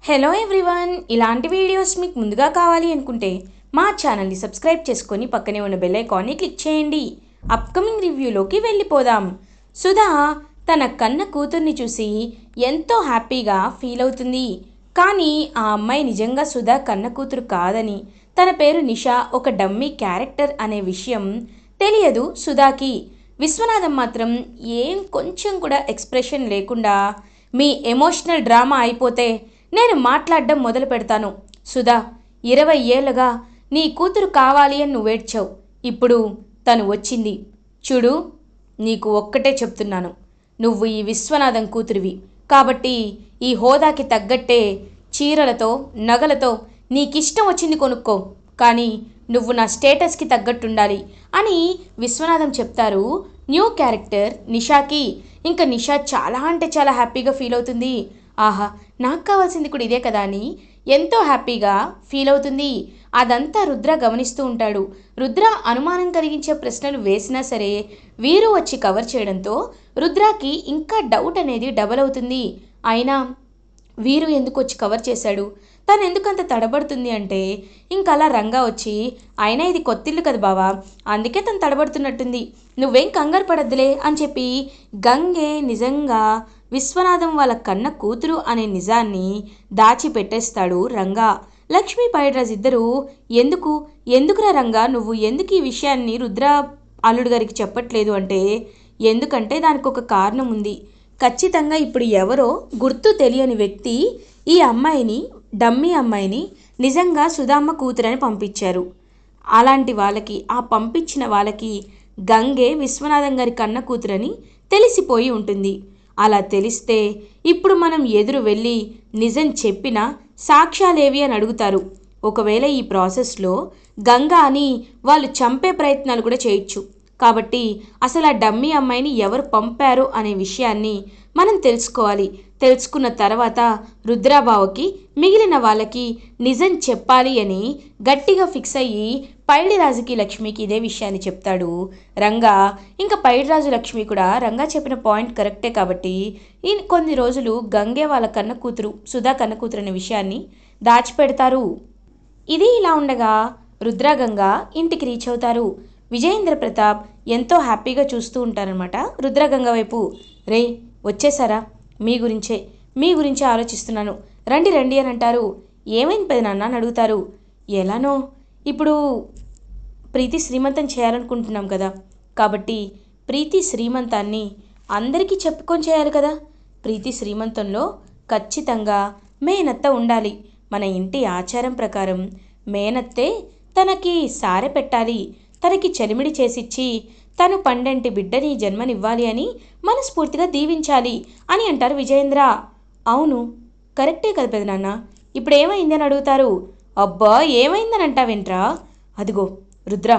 Hello everyone, ఇలాంటి videos మీకు ముందుగా కావాలి అనుకుంటే మా ఛానల్ని సబ్స్క్రైబ్ చేసుకొని పక్కనే ఉన్న బెల్ ఐకాన్ని క్లిక్ చేయండి. అప్కమింగ్ రివ్యూలోకి వెళ్ళిపోదాం. సుధా తన కన్న కూతుర్ని చూసి ఎంతో హ్యాపీగా ఫీల్ అవుతుంది. కానీ ఆ అమ్మాయి నిజంగా సుధా కన్న కూతురు కాదని, తన పేరు నిషా, ఒక డమ్మీ క్యారెక్టర్ అనే విషయం తెలియదు సుధాకి. విశ్వనాథం మాత్రం ఏం కొంచెం కూడా ఎక్స్ప్రెషన్ లేకుండా, మీ ఎమోషనల్ డ్రామా అయిపోతే నేను మాట్లాడడం మొదలు పెడతాను. సుధా, 20 ఏళ్ళగా నీ కూతురు కావాలి అని నువ్వేడ్చావు. ఇప్పుడు తను వచ్చింది. చూడు, నీకు ఒక్కటే చెప్తున్నాను. నువ్వు ఈ విశ్వనాథం కూతురివి కాబట్టి ఈ హోదాకి తగ్గట్టే చీరలతో, నగలతో నీకిష్టం వచ్చింది కొనుక్కో. కానీ నువ్వు నా స్టేటస్కి తగ్గట్టుండాలి అని విశ్వనాథం చెప్తారు న్యూ క్యారెక్టర్ నిషాకి. ఇంకా నిషా చాలా అంటే చాలా హ్యాపీగా ఫీల్ అవుతుంది. ఆహా, నాకు కావాల్సింది కూడా ఇదే కదా అని ఎంతో హ్యాపీగా ఫీల్ అవుతుంది. అదంతా రుద్ర గమనిస్తూ ఉంటాడు. రుద్ర అనుమానం కలిగించే ప్రశ్నలు వేసినా సరే వీరు వచ్చి కవర్ చేయడంతో రుద్రాకి ఇంకా డౌట్ అనేది డబల్ అవుతుంది. అయినా వీరు ఎందుకు వచ్చి కవర్ చేశాడు, తను ఎందుకంత తడబడుతుంది అంటే ఇంకా అలా రంగా వచ్చి, అయినా ఇది కొత్తిల్లు కదా బావా, అందుకే తను తడబడుతున్నట్టుంది, నువ్వేం కంగారు పడద్దులే అని చెప్పి గంగే నిజంగా విశ్వనాథం వాళ్ళ కన్న కూతురు అనే నిజాన్ని దాచిపెట్టేస్తాడు రంగా. లక్ష్మీ పైడ్రాజ్ ఇద్దరు ఎందుకురా రంగా, నువ్వు ఎందుకు ఈ విషయాన్ని రుద్ర అల్లుడు గారికి చెప్పట్లేదు అంటే, ఎందుకంటే దానికి ఒక కారణం ఉంది. ఖచ్చితంగా ఇప్పుడు ఎవరో గుర్తు తెలియని వ్యక్తి ఈ అమ్మాయిని, డమ్మీ అమ్మాయిని నిజంగా సుధామ్మ కూతురని పంపించారు. అలాంటి వాళ్ళకి, ఆ పంపించిన వాళ్ళకి గంగే విశ్వనాథం గారి కన్న కూతురని తెలిసిపోయి ఉంటుంది. అలా తెలిస్తే ఇప్పుడు మనం ఎదురు వెళ్ళి నిజం చెప్పినా సాక్ష్యాలేవి అని అడుగుతారు. ఒకవేళ ఈ ప్రాసెస్లో గంగా అని వాళ్ళు చంపే ప్రయత్నాలు కూడా చేయొచ్చు. కాబట్టి అసలు ఆ డమ్మీ అమ్మాయిని ఎవరు పంపారు అనే విషయాన్ని మనం తెలుసుకోవాలి. తెలుసుకున్న తర్వాత రుద్రాబావకి, మిగిలిన వాళ్ళకి నిజం చెప్పాలి అని గట్టిగా ఫిక్స్ అయ్యి పైడిరాజుకి, లక్ష్మికి ఇదే విషయాన్ని చెప్తాడు రంగా. ఇంకా పైడిరాజు, లక్ష్మి కూడా రంగా చెప్పిన పాయింట్ కరెక్టే కాబట్టి ఈ కొన్ని రోజులు గంగే వాళ్ళ కన్న కూతురు, సుధా కన్న కూతురు అనే విషయాన్ని దాచిపెడతారు. ఇది ఇలా ఉండగా రుద్రగంగా ఇంటికి రీచ్ అవుతారు. విజయేంద్ర ప్రతాప్ ఎంతో హ్యాపీగా చూస్తూ ఉంటారనమాట రుద్రగంగ వైపు. రే, వచ్చేసారా, మీ గురించే ఆలోచిస్తున్నాను, రండి రండి అని అంటారు. ఏమైంది పెదనాన్న అని అడుగుతారు. ఎలానో ఇప్పుడు ప్రీతి శ్రీమంతం చేయాలనుకుంటున్నాం కదా, కాబట్టి ప్రీతి శ్రీమంతాన్ని అందరికీ చెప్పుకొని చేయాలి కదా. ప్రీతి శ్రీమంతంలో ఖచ్చితంగా మేనత్త ఉండాలి. మన ఇంటి ఆచారం ప్రకారం మేనత్తే తనకి సారె పెట్టాలి, తనకి చలిమిడి చేసిచ్చి తను పండంటి బిడ్డని జన్మనివ్వాలి అని మనస్ఫూర్తిగా దీవించాలి అని అంటారు విజయేంద్ర. అవును, కరెక్టే కదా పెదనాన్న, ఇప్పుడు ఏమైంది అని అడుగుతారు. అబ్బా, ఏమైందని అంటావేంట్రా, అదిగో రుద్ర,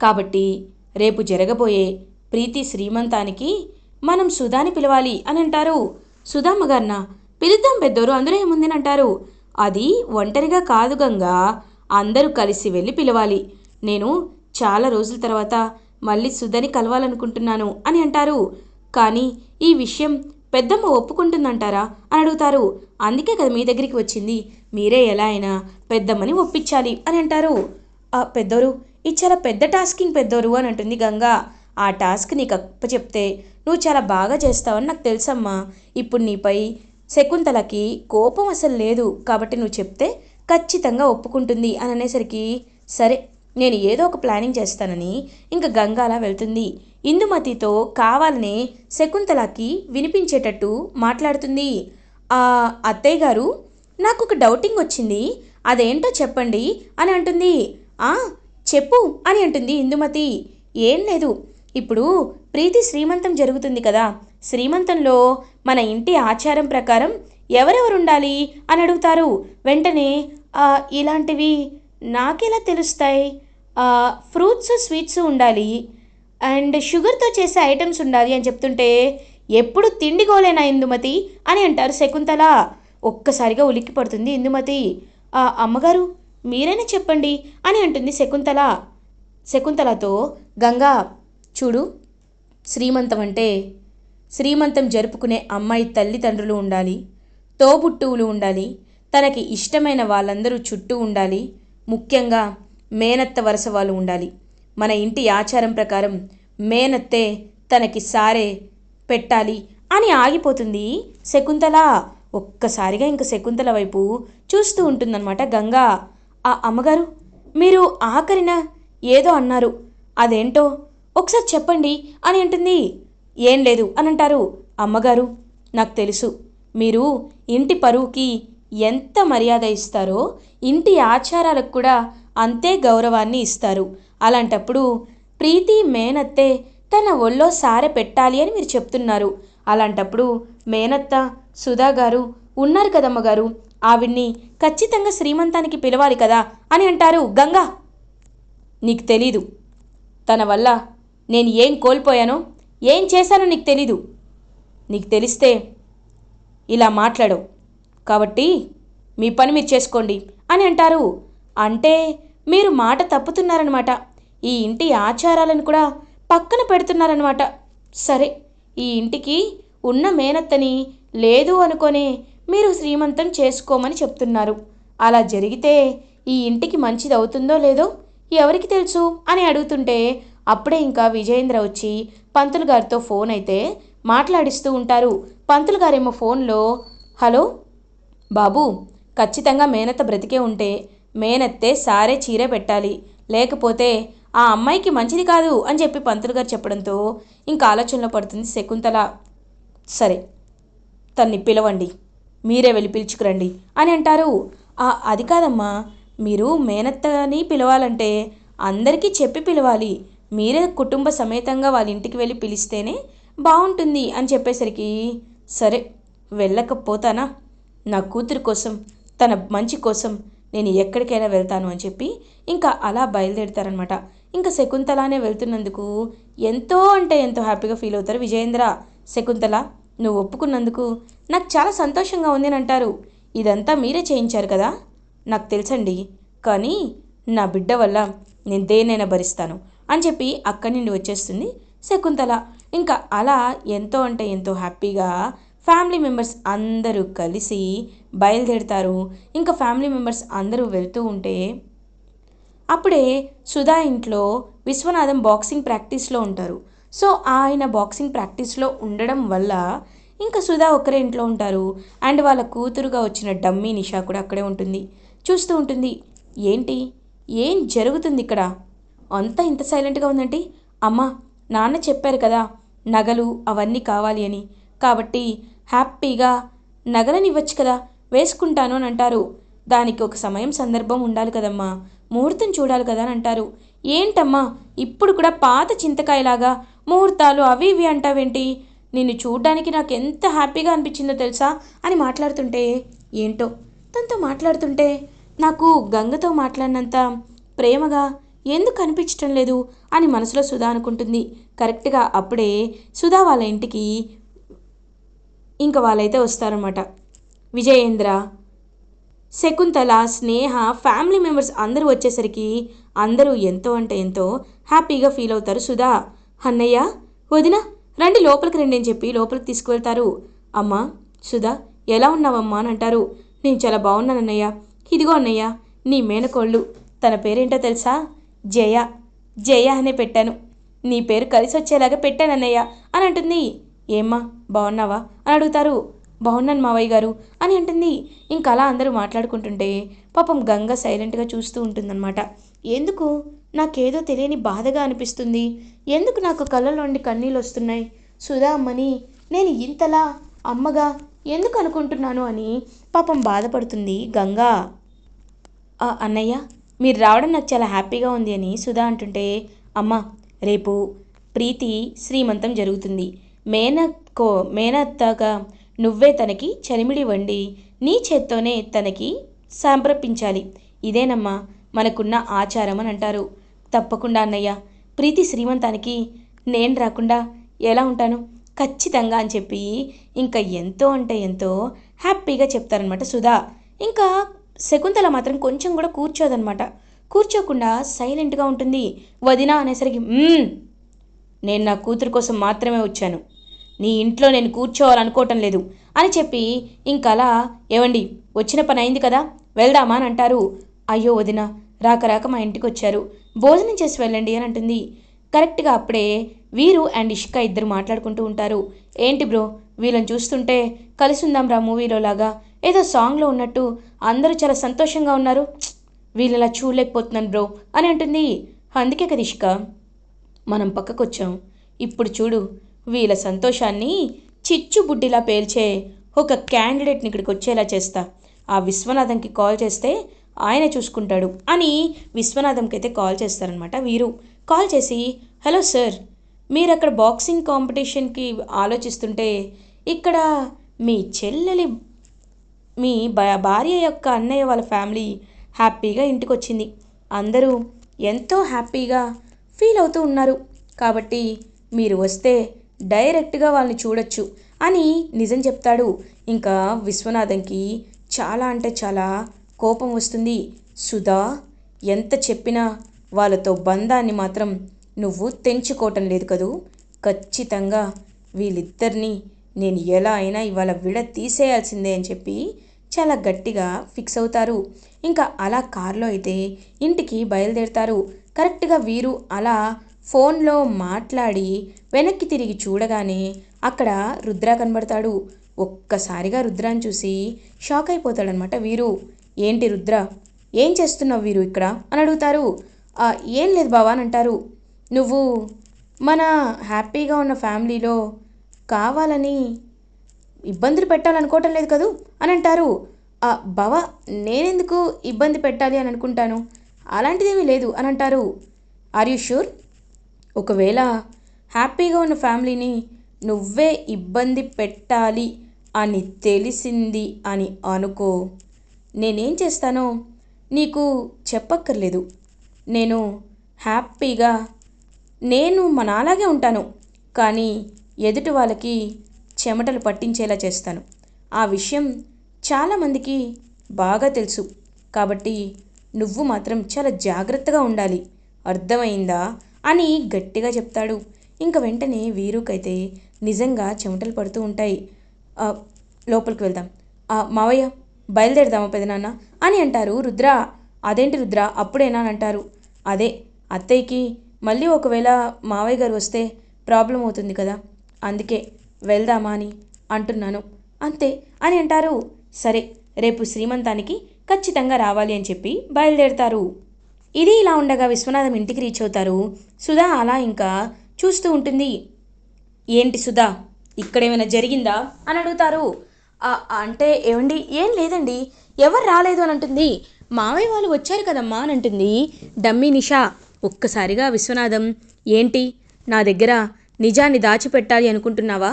కాబట్టి రేపు జరగబోయే ప్రీతి శ్రీమంతానికి మనం సుధాని పిలవాలి అని అంటారు. సుధామ్మగారినా పిలుద్దాం పెద్దోరు, అందులో ఏముందని అంటారు. అది ఒంటరిగా కాదు గంగా, అందరూ కలిసి వెళ్ళి పిలవాలి. నేను చాలా రోజుల తర్వాత మళ్ళీ సుధని కలవాలనుకుంటున్నాను అని అంటారు. కానీ ఈ విషయం పెద్దమ్మ ఒప్పుకుంటుందంటారా అని అడుగుతారు. అందుకే కదా మీ దగ్గరికి వచ్చింది, మీరే ఎలా అయినా పెద్దమ్మని ఒప్పించాలి అని అంటారు. పెద్దోరు, ఇది చాలా పెద్ద టాస్కింగ్ పెద్దోరు అని అంటుంది గంగా. ఆ టాస్క్ నీకు అప్పచెప్తే నువ్వు చాలా బాగా చేస్తావని నాకు తెలుసమ్మా. ఇప్పుడు నీపై శకుంతలకి కోపం అసలు లేదు, కాబట్టి నువ్వు చెప్తే ఖచ్చితంగా ఒప్పుకుంటుంది అని అనేసరికి, సరే నేను ఏదో ఒక ప్లానింగ్ చేస్తానని ఇంకా గంగాలా వెళ్తుంది. ఇందుమతితో కావాలనే శకుంతలకి వినిపించేటట్టు మాట్లాడుతుంది. అత్తయ్య గారు, నాకు ఒక డౌటింగ్ వచ్చింది, అదేంటో చెప్పండి అని అంటుంది. చెప్పు అని అంటుంది ఇందుమతి. ఏం లేదు, ఇప్పుడు ప్రీతి శ్రీమంతం జరుగుతుంది కదా, శ్రీమంతంలో మన ఇంటి ఆచారం ప్రకారం ఎవరెవరు ఉండాలి అని అడుగుతారు. వెంటనే ఇలాంటివి నాకెలా తెలుస్తాయి, ఫ్రూట్స్ స్వీట్స్ ఉండాలి అండ్ షుగర్తో చేసే ఐటమ్స్ ఉండాలి అని చెప్తుంటే, ఎప్పుడు తిండిగోలేనా ఇందుమతి అని అంటారు శకుంతల. ఒక్కసారిగా ఉలిక్కి పడుతుంది ఇందుమతి. అమ్మగారు, మీరైనా చెప్పండి అని అంటుంది శకుంతలతో గంగా, చూడు, శ్రీమంతం అంటే శ్రీమంతం జరుపుకునే అమ్మాయి తల్లిదండ్రులు ఉండాలి, తోబుట్టువులు ఉండాలి, తనకి ఇష్టమైన వాళ్ళందరూ చుట్టూ ఉండాలి, ముఖ్యంగా మేనత్త వరుస వాళ్ళు ఉండాలి. మన ఇంటి ఆచారం ప్రకారం మేనత్తే తనకి సారే పెట్టాలి అని ఆగిపోతుంది శకుంతల. ఒక్కసారిగా ఇంక శకుంతల వైపు చూస్తూ ఉంటుందన్నమాట గంగా. ఆ అమ్మగారు, మీరు ఆఖరిన ఏదో అన్నారు, అదేంటో ఒకసారి చెప్పండి అని అంటుంది. ఏం లేదు అని అంటారు. అమ్మగారు, నాకు తెలుసు మీరు ఇంటి పరువుకి ఎంత మర్యాద ఇస్తారో ఇంటి ఆచారాలకు కూడా అంతే గౌరవాన్ని ఇస్తారు. అలాంటప్పుడు ప్రీతి మేనత్తే తన ఒళ్ళో సారె పెట్టాలి అని మీరు చెప్తున్నారు. అలాంటప్పుడు మేనత్త సుధా గారు ఉన్నారు కదమ్మగారు, ఆవిడ్ని ఖచ్చితంగా శ్రీమంతానికి పిలవాలి కదా అని అంటారు. గంగా, నీకు తెలీదు తన వల్ల నేను ఏం కోల్పోయానో ఏం చేశానో నీకు తెలీదు. నీకు తెలిస్తే ఇలా మాట్లాడవు, కాబట్టి మీ పని మీరు చేసుకోండి అని అంటారు. అంటే మీరు మాట తప్పుతున్నారనమాట, ఈ ఇంటి ఆచారాలను కూడా పక్కన పెడుతున్నారనమాట. సరే, ఈ ఇంటికి ఉన్న మేనత్తని లేదు అనుకొని మీరు శ్రీమంతం చేసుకోమని చెప్తున్నారు. అలా జరిగితే ఈ ఇంటికి మంచిది అవుతుందో లేదో ఎవరికి తెలుసు అని అడుగుతుంటే అప్పుడే ఇంకా విజయేంద్ర వచ్చి పంతులు గారితో ఫోన్ అయితే మాట్లాడిస్తూ ఉంటారు. పంతులు గారేమో ఫోన్లో, హలో బాబు, ఖచ్చితంగా మేనత్త బ్రతికే ఉంటే మేనత్తే సారే చీరే పెట్టాలి, లేకపోతే ఆ అమ్మాయికి మంచిది కాదు అని చెప్పి పంతులు గారు చెప్పడంతో ఇంకా ఆలోచనలో పడుతుంది శకుంతల. సరే, తన్ని పిలవండి, మీరే వెళ్ళి పిలుచుకురండి అని అంటారు. అది కాదమ్మా, మీరు మేనత్తని పిలవాలంటే అందరికీ చెప్పి పిలవాలి, మీరే కుటుంబ సమేతంగా వాళ్ళ ఇంటికి వెళ్ళి పిలిస్తేనే బాగుంటుంది అని చెప్పేసరికి, సరే వెళ్ళకపోతానా, నా కూతురు కోసం తన మంచి కోసం నేను ఎక్కడికైనా వెళ్తాను అని చెప్పి ఇంకా అలా బయలుదేరుతారనమాట. ఇంకా శకుంతలానే వెళ్తున్నందుకు ఎంతో అంటే ఎంతో హ్యాపీగా ఫీల్ అవుతారు విజయేంద్ర. శకుంతల, నువ్వు ఒప్పుకున్నందుకు నాకు చాలా సంతోషంగా ఉంది అని అంటారు. ఇదంతా మీరే చేయించారు కదా, నాకు తెలుసండి, కానీ నా బిడ్డ వల్ల నేను దేన్నైనా భరిస్తాను అని చెప్పి అక్కడి నుండి వచ్చేస్తుంది శకుంతల. ఇంకా అలా ఎంతో అంటే ఎంతో హ్యాపీగా ఫ్యామిలీ మెంబర్స్ అందరూ కలిసి బయలుదేరుతారు. ఇంకా ఫ్యామిలీ మెంబర్స్ అందరూ వెళ్తూ ఉంటే అప్పుడే సుధా ఇంట్లో విశ్వనాథం బాక్సింగ్ ప్రాక్టీస్లో ఉంటారు. సో ఆయన బాక్సింగ్ ప్రాక్టీస్లో ఉండడం వల్ల ఇంకా సుధా ఒక్కరే ఇంట్లో ఉంటారు. అండ్ వాళ్ళ కూతురుగా వచ్చిన డమ్మీ నిషా కూడా అక్కడే ఉంటుంది. చూస్తూ ఉంటుంది, ఏంటి ఏం జరుగుతుంది ఇక్కడ, అంతా ఇంత సైలెంట్గా ఉందంటే. అమ్మ, నాన్న చెప్పారు కదా నగలు అవన్నీ కావాలి అని, కాబట్టి హ్యాపీగా నగలని ఇవ్వచ్చు కదా, వేసుకుంటాను అని అంటారు. దానికి ఒక సమయం సందర్భం ఉండాలి కదమ్మా, ముహూర్తం చూడాలి కదా అని అంటారు. ఏంటమ్మా ఇప్పుడు కూడా పాత చింతకాయలాగా ముహూర్తాలు అవి ఇవి అంటావేంటి, నిన్ను చూడ్డానికి నాకు ఎంత హ్యాపీగా అనిపించిందో తెలుసా అని మాట్లాడుతుంటే, ఏంటో తనతో మాట్లాడుతుంటే నాకు గంగతో మాట్లాడినంత ప్రేమగా ఎందుకు అనిపించటం లేదు అని మనసులో సుధా అనుకుంటుంది. కరెక్ట్గా అప్పుడే సుధా వాళ్ళ ఇంటికి ఇంకా వాళ్ళైతే వస్తారన్నమాట. విజయేంద్ర, శకుంతల, స్నేహ, ఫ్యామిలీ మెంబర్స్ అందరూ వచ్చేసరికి అందరూ ఎంతో అంటే ఎంతో హ్యాపీగా ఫీల్ అవుతారు. సుధా, అన్నయ్య, వదిన, రండి లోపలికి రండి అని చెప్పి లోపలికి తీసుకువెళ్తారు. అమ్మా సుధా, ఎలా ఉన్నావమ్మా అని అంటారు. నేను చాలా బాగున్నాను అన్నయ్య, ఇదిగో అన్నయ్య నీ మేనకోళ్ళు, తన పేరేంటో తెలుసా, జయ, జయ అనే పెట్టాను, నీ పేరు కలిసి వచ్చేలాగా పెట్టాను అన్నయ్య అని అంటుంది. ఏమ్మా బాగున్నావా అని అడుగుతారు. బాగున్నాను మావయ్య గారు అని అంటుంది. ఇంకా అలా అందరూ మాట్లాడుకుంటుంటే పాపం గంగ సైలెంట్గా చూస్తూ ఉంటుందన్నమాట. ఎందుకు నాకేదో తెలియని బాధగా అనిపిస్తుంది, ఎందుకు నాకు కళ్ళలోండి కన్నీళ్ళు వస్తున్నాయి, సుధా అమ్మని నేను ఇంతలా అమ్మగా ఎందుకు అనుకుంటున్నాను అని పాపం బాధపడుతుంది గంగా. అన్నయ్య, మీరు రావడం నాకు చాలా హ్యాపీగా ఉంది అని సుధా అంటుంటే, అమ్మ రేపు ప్రీతి శ్రీమంతం జరుగుతుంది, మేనత్తగా నువ్వే తనకి చలిమిడి వండి నీ చేత్తోనే తనకి సంప్రపించాలి, ఇదేనమ్మా మనకున్న ఆచారం అని అంటారు. తప్పకుండా అన్నయ్య, ప్రీతి శ్రీమంతానికి నేను రాకుండా ఎలా ఉంటాను, ఖచ్చితంగా అని చెప్పి ఇంకా ఎంతో అంటే ఎంతో హ్యాపీగా చెప్తారనమాట సుధా. ఇంకా శకుంతల మాత్రం కొంచెం కూడా కూర్చోదనమాట. కూర్చోకుండా సైలెంట్గా ఉంటుంది. వదినా అనేసరికి నేను నా కూతురు కోసం మాత్రమే వచ్చాను, నీ ఇంట్లో నేను కూర్చోవాలనుకోవటం లేదు అని చెప్పి ఇంకలా ఏవండి వచ్చిన పని అయింది కదా వెళ్దామా అని అంటారు. అయ్యో వదిన రాక రాక మా ఇంటికి వచ్చారు, భోజనం చేసి వెళ్ళండి అని అంటుంది. కరెక్ట్గా అప్పుడే వీరు అండ్ ఇష్క ఇద్దరు మాట్లాడుకుంటూ ఉంటారు. ఏంటి బ్రో వీళ్ళని చూస్తుంటే కలిసి ఉందాం రా మూవీలో లాగా ఏదో సాంగ్లో ఉన్నట్టు అందరూ చాలా సంతోషంగా ఉన్నారు, వీళ్ళలా చూడలేకపోతున్నాను బ్రో అని అంటుంది. అందుకే కదా ఇష్క మనం పక్కకొచ్చాం, ఇప్పుడు చూడు వీళ్ళ సంతోషాన్ని చిచ్చుబుడ్డిలా పేల్చే ఒక క్యాండిడేట్ని ఇక్కడికి వచ్చేలా చేస్తా, ఆ విశ్వనాథంకి కాల్ చేస్తే ఆయన చూసుకుంటాడు అని విశ్వనాథంకి అయితే కాల్ చేస్తారనమాట వీరు. కాల్ చేసి హలో సార్, మీరు అక్కడ బాక్సింగ్ కాంపిటీషన్కి ఆలోచిస్తుంటే ఇక్కడ మీ చెల్లెలి మీ భార్య యొక్క అన్నయ్య వాళ్ళ ఫ్యామిలీ హ్యాపీగా ఇంటికి వచ్చింది, అందరూ ఎంతో హ్యాపీగా ఫీల్ అవుతూ ఉన్నారు, కాబట్టి మీరు వస్తే డైరెక్ట్గా వాళ్ళని చూడొచ్చు అని నిజం చెప్తాడు. ఇంకా విశ్వనాథంకి చాలా అంటే చాలా కోపం వస్తుంది. సుధా ఎంత చెప్పినా వాళ్ళతో బంధాన్ని మాత్రం నువ్వు తెంచుకోవటం లేదు కదూ, ఖచ్చితంగా వీళ్ళిద్దరినీ నేను ఎలా అయినా ఇవాళ విడ తీసేయాల్సిందే అని చెప్పి చాలా గట్టిగా ఫిక్స్ అవుతారు. ఇంకా అలా కారులో అయితే ఇంటికి బయలుదేరుతారు. కరెక్ట్గా వీరు అలా ఫోన్లో మాట్లాడి వెనక్కి తిరిగి చూడగానే అక్కడ రుద్ర కనబడతాడు. ఒక్కసారిగా రుద్రాన్ని చూసి షాక్ అయిపోతాడనమాట వీరు. ఏంటి రుద్ర, ఏం చేస్తున్నావు వీరు ఇక్కడ అని అడుగుతారు. ఏం లేదు బావా అని అంటారు. నువ్వు మన హ్యాపీగా ఉన్న ఫ్యామిలీలో కావాలని ఇబ్బందులు పెట్టాలనుకోవటం లేదు కదూ అని అంటారు. బావా నేనెందుకు ఇబ్బంది పెట్టాలి అని అనుకుంటాను, అలాంటిదేమీ లేదు అని అంటారు. Are you sure? ఒకవేళ హ్యాపీగా ఉన్న ఫ్యామిలీని నువ్వే ఇబ్బంది పెట్టాలి అని తెలిసింది అని అనుకో, నేనేం చేస్తానో నీకు చెప్పక్కర్లేదు, నేను హ్యాపీగా నేను నాలాగే ఉంటాను, కానీ ఎదుటి వాళ్ళకి చెమటలు పట్టించేలా చేస్తాను, ఆ విషయం చాలామందికి బాగా తెలుసు, కాబట్టి నువ్వు మాత్రం చాలా జాగ్రత్తగా ఉండాలి, అర్థమైందా అని గట్టిగా చెప్తాడు. ఇంక వెంటనే వీరుకైతే నిజంగా చెమటలు పడుతూ ఉంటాయి. లోపలికి వెళ్దాం, మావయ్య బయలుదేరదామా పెదనాన్న అని అంటారు రుద్ర. అదేంటి రుద్ర అప్పుడేనా అని అంటారు. అదే అత్తయ్యకి మళ్ళీ ఒకవేళ మావయ్య గారు వస్తే ప్రాబ్లం అవుతుంది కదా, అందుకే వెళ్దామా అని అంటున్నాను అంతే అని అంటారు. సరే రేపు శ్రీమంతానికి ఖచ్చితంగా రావాలి అని చెప్పి బయలుదేరుతారు. ఇది ఇలా ఉండగా విశ్వనాథం ఇంటికి రీచ్ అవుతారు. సుధా అలా ఇంకా చూస్తూ ఉంటుంది. ఏంటి సుధా ఇక్కడేమైనా జరిగిందా అని అడుగుతారు. అంటే ఏమండి ఏం లేదండి, ఎవరు రాలేదు అని అంటుంది. మావయ్య వాళ్ళు వచ్చారు కదమ్మా అని అంటుంది డమ్మీ నిషా. ఒక్కసారిగా విశ్వనాథం, ఏంటి నా దగ్గర నిజాన్ని దాచిపెట్టాలి అనుకుంటున్నావా?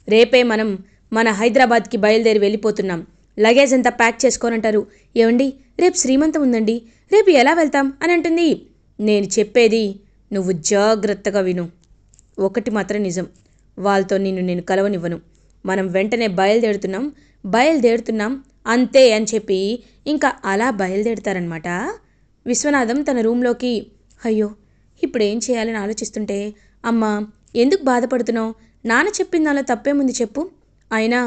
రేపే మనం మన హైదరాబాద్కి బయలుదేరి వెళ్ళిపోతున్నాం, లగేజ్ అంతా ప్యాక్ చేసుకోనంటారు. ఏమండి రేపు శ్రీమంతం ఉందండి, రేపు ఎలా వెళ్తాం అని అంటుంది. నేను చెప్పేది నువ్వు జాగ్రత్తగా విను, ఒకటి మాత్రం నిజం, వాళ్ళతో నేను కలవనివ్వను, మనం వెంటనే బయలుదేరుతున్నాం అంతే అని చెప్పి ఇంకా అలా బయలుదేరుతారనమాట. విశ్వనాథం తన రూమ్లోకి. అయ్యో ఇప్పుడేం చేయాలని ఆలోచిస్తుంటే, అమ్మా ఎందుకు బాధపడుతున్నావు, నాన్న చెప్పింది అలా తప్పేముంది చెప్పు, అయినా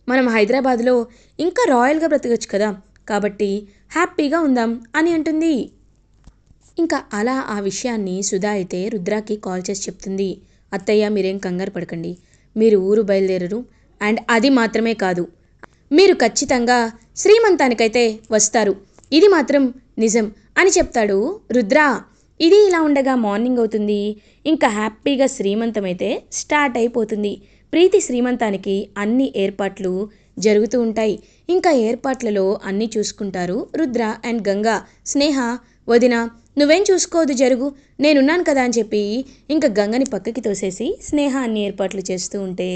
మనం హైదరాబాద్లో ఇంకా రాయల్గా బ్రతకచ్చు కదా, కాబట్టి హ్యాపీగా ఉందాం అని అంటుంది. ఇంకా అలా ఆ విషయాన్ని సుధా అయితే రుద్రాకి కాల్ చేసి చెప్తుంది. అత్తయ్య మీరేం కంగారు పడకండి, మీరు ఊరు బయలుదేరరు, అండ్ అది మాత్రమే కాదు మీరు ఖచ్చితంగా శ్రీమంతానికైతే వస్తారు, ఇది మాత్రం నిజం అని చెప్తాడు రుద్ర. ఇది ఇలా ఉండగా మార్నింగ్ అవుతుంది. ఇంకా హ్యాపీగా శ్రీమంతం అయితే స్టార్ట్ అయిపోతుంది. ప్రీతి శ్రీమంతానికి అన్ని ఏర్పాట్లు జరుగుతూ ఉంటాయి. ఇంకా ఏర్పాట్లలో అన్నీ చూసుకుంటారు రుద్ర అండ్ గంగా. స్నేహ వదిన నువ్వేం చూసుకోవద్దు జరుగు, నేనున్నాను కదా అని చెప్పి ఇంకా గంగని పక్కకి తోసేసి స్నేహ అన్ని ఏర్పాట్లు చేస్తూ ఉంటే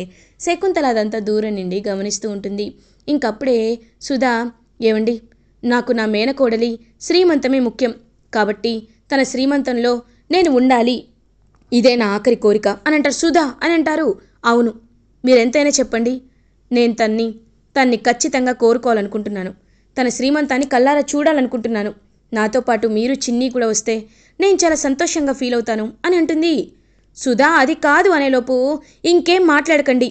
శకుంతల అదంతా దూరం నుండి గమనిస్తూ ఉంటుంది. ఇంకప్పుడే సుధా, ఏమండి నాకు నా మేనకోడలి శ్రీమంతమే ముఖ్యం, కాబట్టి తన శ్రీమంతంలో నేను ఉండాలి, ఇదే నా ఆఖరి కోరిక అని అంటారు. సుధా అని అంటారు. అవును మీరెంతైనా చెప్పండి, నేను తన్ని ఖచ్చితంగా కోరుకోవాలనుకుంటున్నాను, తన శ్రీమంతాన్ని కల్లారా చూడాలనుకుంటున్నాను, నాతో పాటు మీరు చిన్ని కూడా వస్తే నేను చాలా సంతోషంగా ఫీల్ అవుతాను అని అంటుంది. సుధా అది కాదు అనేలోపు ఇంకేం మాట్లాడకండి.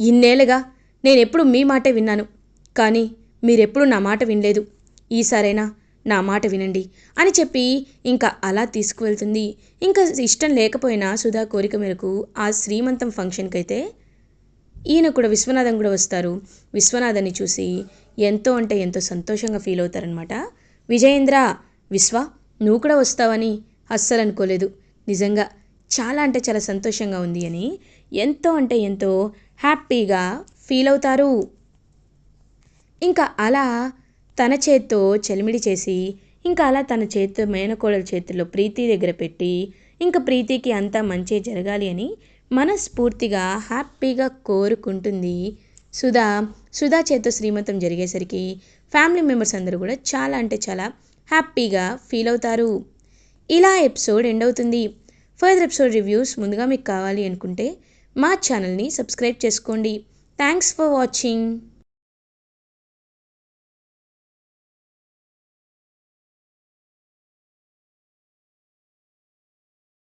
ఇన్నేళ్ళుగా నేనెప్పుడు మీ మాటే విన్నాను, కానీ మీరెప్పుడు నా మాట వినలేదు. ఈసారైనా నా మాట వినండి అని చెప్పి ఇంకా అలా తీసుకువెళ్తుంది. ఇంకా ఇష్టం లేకపోయినా సుధా కోరిక మేరకు ఆ శ్రీమంతం ఫంక్షన్కి అయితే ఈయన కూడా విశ్వనాథన్ కూడా వస్తారు. విశ్వనాథన్ని చూసి ఎంతో అంటే ఎంతో సంతోషంగా ఫీల్ అవుతారనమాట. విజయేంద్ర, విశ్వ నువ్వు కూడా వస్తావని అస్సలు అనుకోలేదు, నిజంగా చాలా అంటే చాలా సంతోషంగా ఉంది అని ఎంతో అంటే ఎంతో హ్యాపీగా ఫీల్ అవుతారు. ఇంకా అలా తన చేత్తో చలిమిడి చేసి ఇంకా అలా తన చేత్తో మేనకోడల చేతుల్లో ప్రీతి దగ్గర పెట్టి ఇంకా ప్రీతికి అంతా మంచి జరగాలి అని మనస్ఫూర్తిగా హ్యాపీగా కోరుకుంటుంది సుధా. సుధా చేత్తో శ్రీమంతం జరిగేసరికి ఫ్యామిలీ మెంబర్స్ అందరూ కూడా చాలా అంటే చాలా హ్యాపీగా ఫీల్ అవుతారు. ఇలా ఎపిసోడ్ ఎండ్ అవుతుంది. ఫర్దర్ ఎపిసోడ్ రివ్యూస్ ముందుగా మీకు కావాలి అనుకుంటే మా ఛానల్ని సబ్స్క్రైబ్ చేసుకోండి. Thanks for watching.